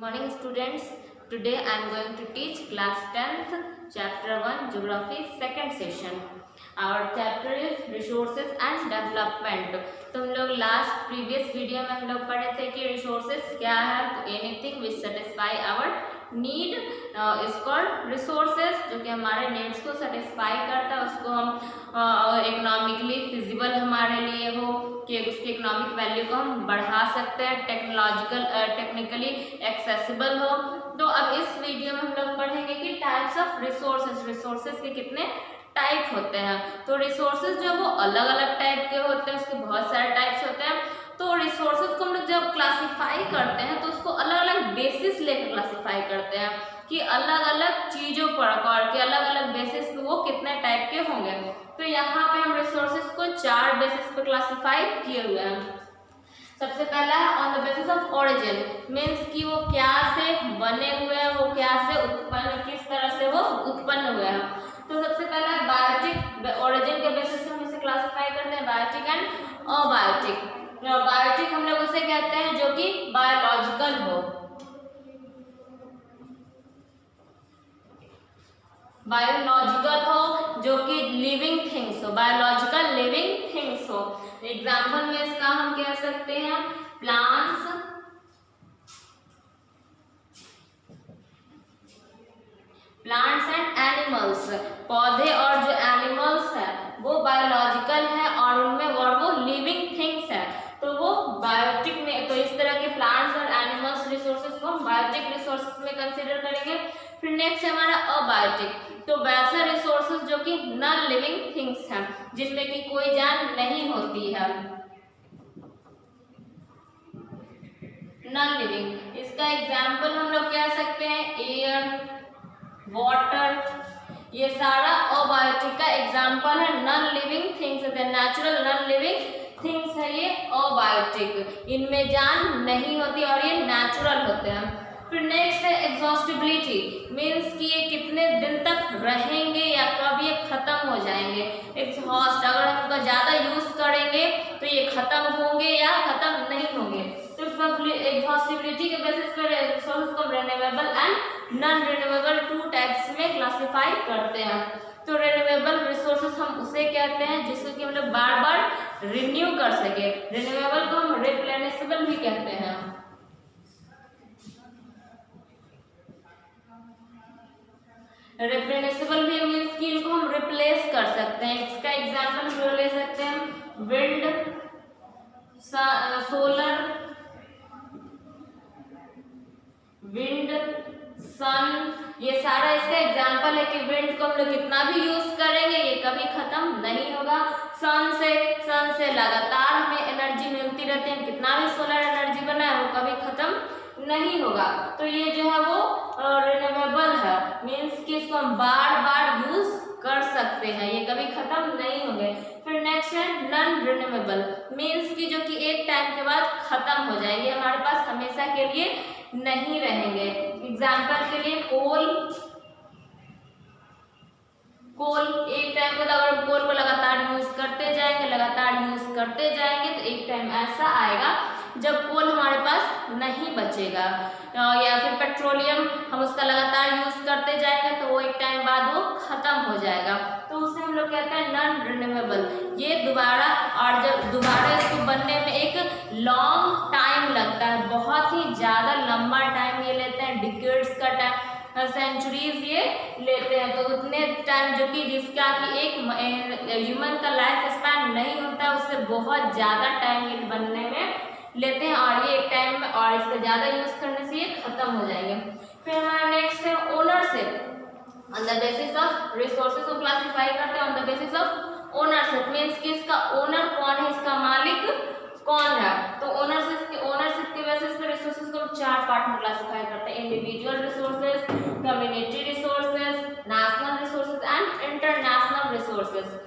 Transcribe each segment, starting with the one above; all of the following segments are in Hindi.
Morning students, today I am going to teach class 10th chapter 1 geography second session. Our chapter is resources and development. तो हम लोग लास्ट प्रीवियस वीडियो में हम लोग पढ़े थे कि रिसोर्सेज क्या है। तो anything which satisfy our need is called resources, जो कि हमारे नीड्स को सेटिस्फाई करता है, उसको हम इकोनॉमिकली फिजिबल हमारे लिए हो कि उसकी इकोनॉमिक वैल्यू को हम बढ़ा सकते हैं, टेक्निकली एक्सेसिबल हो। तो अब इस वीडियो में हम लोग पढ़ेंगे कि टाइप्स ऑफ रिसोर्सेज के कितने टाइप होते हैं। तो रिसोर्सेज जो वो अलग अलग टाइप के होते हैं, उसके बहुत सारे टाइप्स होते हैं। तो रिसोर्सेज को हम लोग जब क्लासिफाई करते हैं तो उसको अलग अलग बेसिस लेकर क्लासिफाई करते हैं कि अलग अलग चीज़ों पर और के अलग अलग बेसिस पे वो कितने टाइप के होंगे। तो यहाँ पे हम रिसोर्सेज को 4 बेसिस पे क्लासिफाई किए हुए हैं। सबसे पहला है on the basis of origin, means कि वो क्या से बने हुए हैं, वो क्या से उत्पन्न, किस तरह से वो उत्पन्न हुए हैं। तो सबसे पहला बायोटिक, ओरिजिन के बेसिस पे हम इसे क्लासिफाई करते हैं बायोटिक एंड अबायोटिक। बायोटिक हम लोग उसे कहते हैं जो कि बायोलॉजिकल हो, जो कि लिविंग थिंग्स हो, बायोलॉजिकल लिविंग थिंग्स हो। एग्जाम्पल में इसका हम कह सकते हैं प्लांट्स, एंड एनिमल्स। पौधे और जो एनिमल्स है वो बायोलॉजिकल है और उनमें वो लिविंग थिंग्स है, तो वो बायोटिक में। तो इस तरह के प्लांट्स और एनिमल्स रिसोर्सेज को हम बायोटिक रिसोर्सेज में कंसीडर करेंगे। फिर नेक्स्ट है हमारा अबायोटिक, तो वैसा रिसोर्सेज जो कि नॉन लिविंग थिंग्स हैं, जिनमें कि कोई जान नहीं होती है, नॉन लिविंग। इसका एग्जाम्पल हम लोग कह सकते हैं एयर, वाटर, ये सारा अबायोटिक का एग्जाम्पल है, नॉन लिविंग थिंग्स है, नेचुरल नॉन लिविंग थिंग्स है ये अबायोटिक, इनमें जान नहीं होती और ये नेचुरल होते हैं। फिर नेक्स्ट है एग्जॉस्टिबिलिटी, मीन्स कि ये कितने दिन तक रहेंगे या कब ये खत्म हो जाएंगे। एग्जॉस्ट, अगर हम इनका ज़्यादा यूज करेंगे तो ये खत्म होंगे या खत्म नहीं होंगे। तो एग्जॉस्टिबिलिटी के बेसिस पर रिसोर्सेज को renewable and non renewable 2 types में क्लासिफाई करते हैं। तो रिन्यूएबल रिसोर्सेज हम उसे कहते हैं जिसको कि हम लोग बार बार रिन्यू कर सके। रिन्यूएबल को हम रिप्लेनिशेबल भी कहते हैं। रिप्लेनिशेबल भी मीन्स कि इनको हम रिप्लेस कर सकते हैं। इसका एग्जांपल हम ले सकते हैं विंड, सोलर, सन, ये सारा इसका एग्जांपल है कि विंड को हम लोग कितना भी यूज करेंगे ये कभी खत्म नहीं होगा। सन से लगातार हमें एनर्जी मिलती रहती है, कितना भी सोलर एनर्जी बना है वो कभी खत्म नहीं होगा। तो ये जो है वो रिन्यूएबल है, मीन्स कि इसको हम बार बार यूज कर सकते हैं, ये कभी खत्म नहीं होंगे। फिर नेक्स्ट है नॉन रिन्यूएबल, मीन्स कि जो कि एक टाइम के बाद खत्म हो जाएंगे, हमारे पास हमेशा के लिए नहीं रहेंगे। एग्जाम्पल के लिए कोल एक टाइम पर अगर हम कोल को लगातार यूज करते जाएंगे तो एक टाइम ऐसा आएगा जब कोल हमारे पास नहीं बचेगा। या फिर पेट्रोलियम हम उसका लगातार यूज करते जाएंगे तो वो एक टाइम बाद वो खत्म हो जाएगा, तो उसे हम लोग कहते हैं नॉन रिन्यूएबल। ये दोबारा, और जब दोबारा इसको बनने में एक लॉन्ग टाइम लगता है, बहुत ही ज़्यादा लंबा टाइम ये लेते हैं, डिकेड्स का टाइम, सेंचुरीज ये लेते हैं। तो उतने टाइम जो कि जिसका कि एक ह्यूमन का लाइफ स्पैन नहीं होता है, उससे बहुत ज़्यादा टाइम ये बनने में लेते हैं और ये एक टाइम में, और इसका ज़्यादा यूज करने से ये खत्म हो जाएंगे। फिर हमारा नेक्स्ट है ownership. On the basis of resources को क्लासिफाई करते हैं on the basis of ownership, means कि इसका ओनर कौन है, इसका मालिक कौन है। तो ओनरशिप के बेसिस पे रिसोर्सेज को 4 पार्ट में क्लासिफाई करते हैं, individual resources, community resources, national resources and international resources.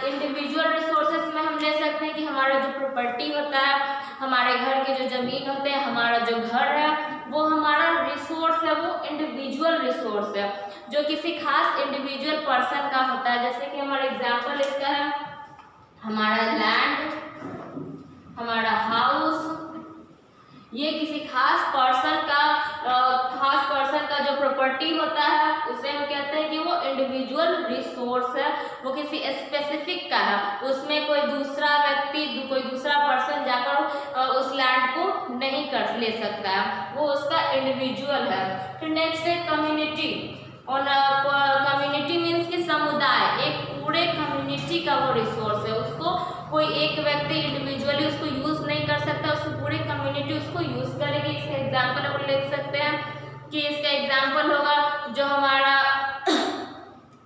Individual resources में हम ले सकते हैं कि हमारा जो प्रॉपर्टी होता है, हमारे घर के जो जमीन होते हैं, हमारा जो घर है, वो हमारा रिसोर्स है, वो इंडिविजुअल रिसोर्स है जो किसी खास इंडिविजुअल पर्सन का होता है। जैसे कि हमारा एग्जाम्पल इसका है हमारा लैंड, हमारा हाउस, ये किसी खास पर्सन का प्रॉपर्टी होता है उसे हम कहते हैं कि वो इंडिविजुअल रिसोर्स है, वो किसी स्पेसिफिक का है, उसमें कोई दूसरा व्यक्ति कोई दूसरा पर्सन जाकर उस लैंड को नहीं कर ले सकता है, वो उसका इंडिविजुअल है। फिर नेक्स्ट है कम्युनिटी। और कम्युनिटी मीन्स कि समुदाय, एक पूरे कम्युनिटी का वो रिसोर्स है, उसको कोई एक व्यक्ति इंडिविजुअली उसको यूज नहीं कर सकता, उसको पूरी कम्युनिटी उसको यूज करेगी। इसका एग्जांपल हम लिख सकते हैं कि इसका एग्जांपल होगा जो हमारा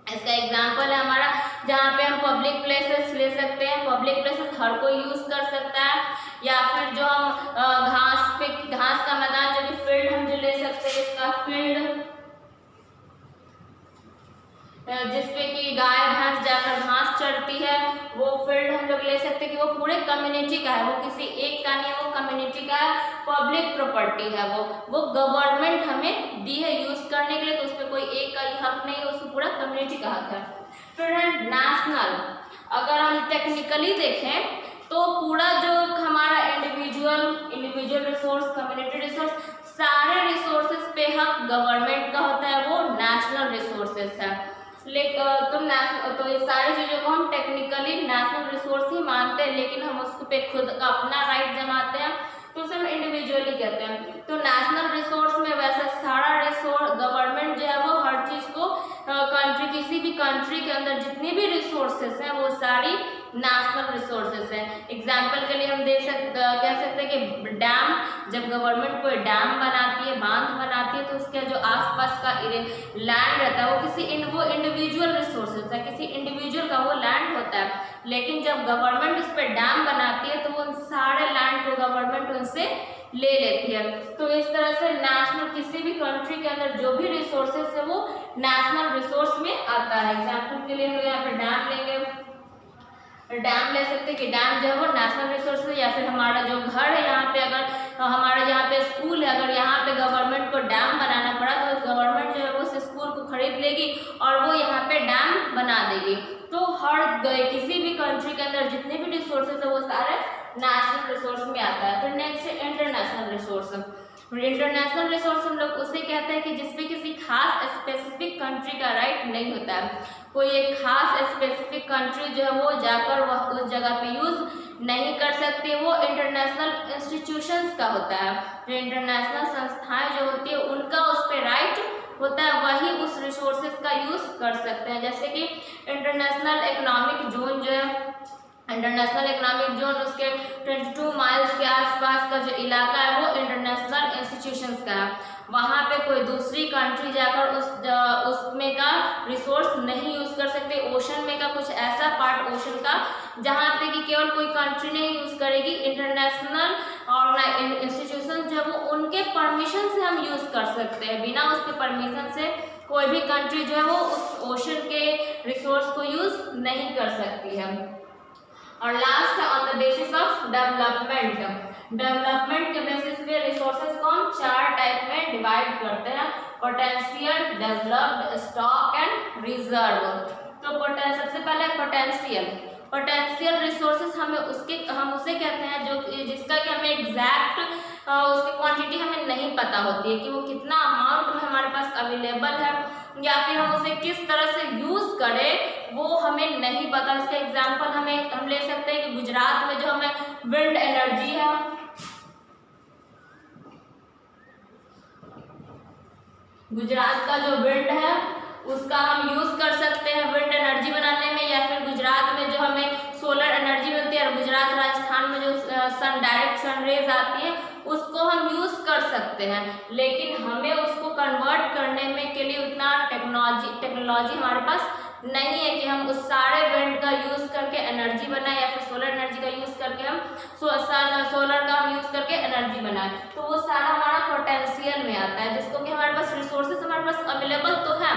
इसका एग्जांपल है हमारा जहाँ पे हम पब्लिक प्लेसेस ले सकते हैं, पब्लिक प्लेसेस हर कोई यूज कर सकता है, या फिर जो हम घास का मैदान जो कि फील्ड हम जो ले सकते हैं, इसका फील्ड जिसपे कि गाय भैंस जाकर घास चरती है, वो फील्ड हम लोग ले सकते हैं कि वो पूरे कम्युनिटी का है, वो किसी एक का नहीं है, वो कम्युनिटी का पब्लिक प्रॉपर्टी है, वो गवर्नमेंट हमें दी है यूज करने के लिए, तो उस पर कोई एक का हक नहीं है, उसको पूरा कम्युनिटी का हक है। फिर नेशनल, अगर हम टेक्निकली देखें तो पूरा जो हमारा इंडिविजुअल रिसोर्स, कम्युनिटी रिसोर्स, सारे रिसोर्सेज पे हक गवर्नमेंट का होता है, वो नेशनल रिसोर्सेज है। तो ये सारी चीज़ों को हम टेक्निकली नेशनल रिसोर्स ही मानते हैं, लेकिन हम उसको पे खुद अपना राइट जमाते हैं, तो उसे हम इंडिविजुअली कहते हैं। तो नेशनल रिसोर्स में वैसे सारा रिसोर्स गवर्नमेंट जो है वो हर चीज़ को किसी भी कंट्री के अंदर जितनी भी रिसोर्सेस हैं वो सारी नेशनल रिसोर्सेस हैं। एग्जाम्पल के लिए हम कह सकते हैं कि डैम, जब गवर्नमेंट कोई डैम बनाती है, बांध बनाती है, तो उसके जो आसपास का लैंड रहता है वो इंडिविजुअल रिसोर्सेज है, किसी इंडिविजुअल का वो लैंड होता है, लेकिन जब गवर्नमेंट उस पर डैम बनाती है तो वो सारे लैंड को गवर्नमेंट उनसे ले लेती है। तो इस तरह से नेशनल, किसी भी कंट्री के अंदर जो भी रिसोर्सेज है वो नेशनल रिसोर्स में आता है। एग्जाम्पल के लिए हम यहाँ पे डैम लेंगे, डैम ले सकते हैं कि डैम जो है वो नेशनल रिसोर्स है, या फिर हमारा जो घर है यहाँ पे, अगर हमारा यहाँ पे स्कूल है, अगर यहाँ पे गवर्नमेंट को डैम बनाना पड़ा तो गवर्नमेंट जो है वो उस स्कूल को खरीद लेगी और वो यहाँ पे डैम बना देगी। तो किसी भी कंट्री के अंदर जितने भी रिसोर्सेज है वो सारे नेशनल रिसोर्स में आता है। फिर नेक्स्ट है इंटरनेशनल रिसोर्स। इंटरनेशनल रिसोर्स हम लोग उसे कहते हैं कि जिसपे किसी खास स्पेसिफिक कंट्री का राइट नहीं होता है, कोई एक खास स्पेसिफिक कंट्री जो है वो जाकर वह उस जगह पे यूज नहीं कर सकती, वो इंटरनेशनल इंस्टीट्यूशंस का होता है। जो इंटरनेशनल संस्थाएं जो होती है उनका उस पर राइट होता है, वही उस रिसोर्सेज का यूज कर सकते हैं। जैसे कि इंटरनेशनल इकोनॉमिक जोन जो है, इंटरनेशनल इकोनॉमिक जोन उसके 22 माइल्स के आसपास का जो इलाका है वो इंटरनेशनल इंस्टीट्यूशंस का है, वहाँ पे कोई दूसरी कंट्री जाकर उसमें का रिसोर्स नहीं यूज़ कर सकते। ओशन में का कुछ ऐसा पार्ट ओशन का जहाँ पे कि केवल कोई कंट्री नहीं यूज़ करेगी, इंटरनेशनल और इंस्टीट्यूशन जो है वो उनके परमिशन से हम यूज़ कर सकते हैं, बिना उसके परमिशन से कोई भी कंट्री जो है वो उस ओशन के रिसोर्स को यूज़ नहीं कर सकती है। और लास्ट है on the basis of development. Development के बेसिस पे रिसोर्सेज को हम 4 टाइप में डिवाइड करते हैं, potential, developed, stock and reserve. तो सबसे पहले पोटेंशियल रिसोर्सेज हम उसे कहते हैं जो जिसका कि हमें एग्जैक्ट उसकी क्वांटिटी हमें नहीं पता होती है कि वो कितना अमाउंट में हमारे पास अवेलेबल है, या फिर हम उसे किस तरह से यूज करें वो हमें नहीं पता। इसका एग्जांपल हम ले सकते हैं कि गुजरात में जो हमें विंड एनर्जी है, गुजरात का जो विंड है उसका हम यूज कर सकते हैं विंड एनर्जी बनाने में, या फिर गुजरात में जो हमें सोलर एनर्जी मिलती है और गुजरात राजस्थान में जो डायरेक्ट सन रेज आती है उसको हम यूज कर सकते हैं। लेकिन हमें उसको कन्वर्ट करने में के लिए उतना टेक्नोलॉजी हमारे पास नहीं है कि हम उस सारे विंड का यूज करके एनर्जी बनाए, या फिर सोलर एनर्जी का यूज करके हम सोलर का हम यूज करके एनर्जी बनाए। तो वो सारा हमारा पोटेंशियल में आता है, जिसको कि हमारे पास रिसोर्सेज हमारे पास अवेलेबल तो है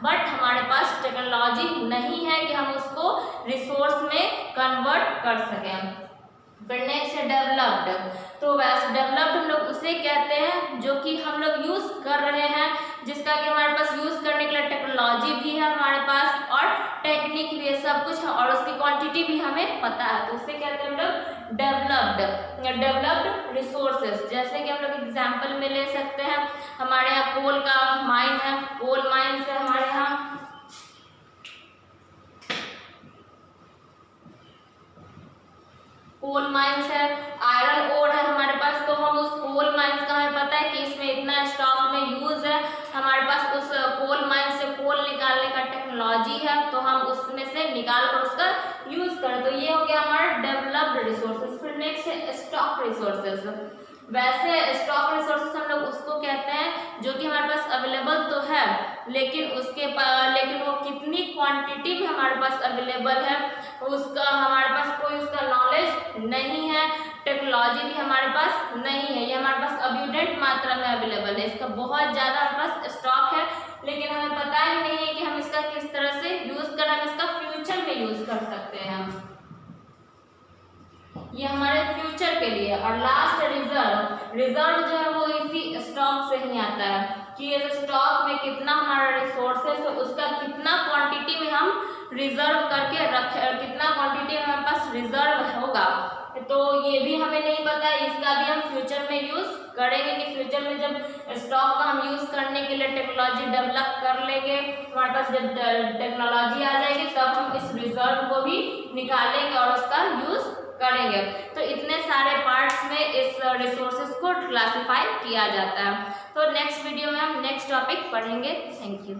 बट हमारे पास टेक्नोलॉजी नहीं है कि हम उसको रिसोर्स में कन्वर्ट कर सकें। फिर नेक्स्ट है डेवलप्ड। तो वैसे डेवलप्ड हम लोग उसे कहते हैं जो कि हम लोग यूज कर रहे हैं, जिसका कि हमारे पास यूज करने के लिए टेक्नोलॉजी भी है हमारे पास और टेक्निक भी है, सब कुछ है और उसकी क्वांटिटी भी हमें पता है, तो उसे कहते हैं हम लोग डेवलप्ड रिसोर्सेज। जैसे कि हम लोग एग्जाम्पल में ले सकते हैं, हमारे यहाँ कोल का माइन है, कोल माइन है हमारे यहाँ, कोल माइंस है, आयरन ओर है हमारे पास। तो हम उस कोल माइंस का हमें पता है कि इसमें इतना स्टॉक में यूज है, हमारे पास उस कोल माइंस से कोल निकालने का टेक्नोलॉजी है, तो हम उसमें से निकाल कर उसका यूज करें। तो ये हो गया हमारा डेवलप्ड रिसोर्सेज। फिर नेक्स्ट है स्टॉक रिसोर्सेज। वैसे स्टॉक रिसोर्सेज हम लोग उसको कहते हैं जो कि हमारे पास अवेलेबल तो है, लेकिन लेकिन वो कितनी क्वांटिटी में हमारे पास अवेलेबल है उसका हमारे पास कोई उसका नॉलेज नहीं है, टेक्नोलॉजी भी हमारे पास नहीं है। ये हमारे पास अब्यूडेंट मात्रा में अवेलेबल है, इसका बहुत ज़्यादा हमारे पास स्टॉक है, लेकिन हमें पता ही नहीं है कि हम इसका किस तरह से यूज़ करें, हम इसका फ्यूचर में यूज़ कर सकते हैं। ये हमारे फ्यूचर के लिए। और लास्ट रिजर्व। रिजर्व जो है वो इसी स्टॉक से ही आता है कि ये स्टॉक में कितना हमारा रिसोर्सेस है, उसका कितना क्वांटिटी में हम रिजर्व करके रखे, कितना क्वांटिटी में हमारे पास रिजर्व होगा, तो ये भी हमें नहीं पता है। इसका भी हम फ्यूचर में यूज करेंगे कि फ्यूचर में जब स्टॉक का हम यूज करने के लिए टेक्नोलॉजी डेवलप कर लेंगे, हमारे पास जब टेक्नोलॉजी आ जाएगी तब हम इस रिजर्व को भी निकालेंगे और उसका यूज करेंगे। तो इतने सारे पार्ट्स में इस रिसोर्सेज को क्लासिफाई किया जाता है। तो नेक्स्ट वीडियो में हम नेक्स्ट टॉपिक पढ़ेंगे। Thank you.